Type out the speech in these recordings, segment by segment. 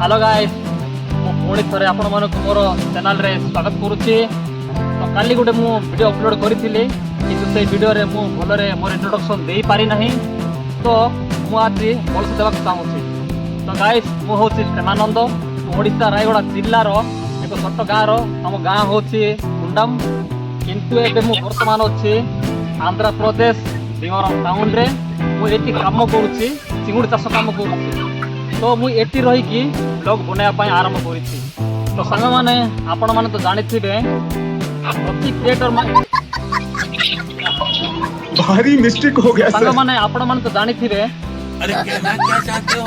Hello guys पुणी थे आपण मन मोर चैनल रे स्वागत करुच्ची। तो काली गोटे मु वीडियो अपलोड करी किंतु से वीडियो रे मु भलरे मोर इंट्रोडक्शन दे पारि नहीं, तो मु आज भलसे देवाक चाहूँगी। तो गाइस मु हूँ प्रेमानंद, ओडिशा रायगड़ा जिल्लार एक छोट गाँव आम गाँ हूँ कुंडाम, किंतु एबे मु वर्तमान अच्छी आंध्र प्रदेश भीमरम टाउन रे। मुझे काम करुच्ची, चिंगुड़ी चाष काम करुच्ची। तो मुझे रही ब्लॉग बनाया आरंभ करी। तो सांग मैंने आपण मैंने तो जानी थे प्रति क्रिएटर भारी मिस्टेक हो गया सांग मैंने आपण मैंने तो जानी थे। अरे कहना क्या चाहते हो?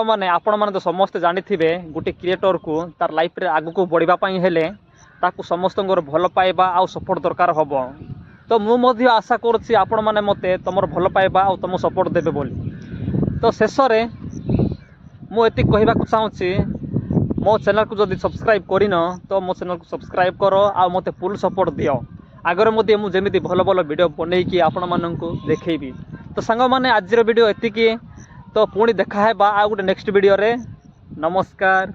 मैंने आपण मैंने तो समस्त जानी थे गोटे क्रिएटर को तार लाइफ रे आगु को बढ़ापी हेले ताकू समस्त भल पाइबा आ सपोर्ट दरकार हम। तो मु आशा करुच्ची आपण मैंने मते तुम भल पाइबा आ तुम सपोर्ट देबे बोली। तो शेष में मुझे कहवा चाहूँगी मो चैनल को जब सब्सक्राइब कर तो मो चैनल को सब्सक्राइब कर आ मते फुल सपोर्ट दियो। आगर मुझे मुझे भल भल वीडियो बनईकि आपण मानू देखी। तो सांग मैंने आज वीडियो एतिकी। तो पुणी देखा है आ गोटे नेक्स्ट वीडियो रे। नमस्कार।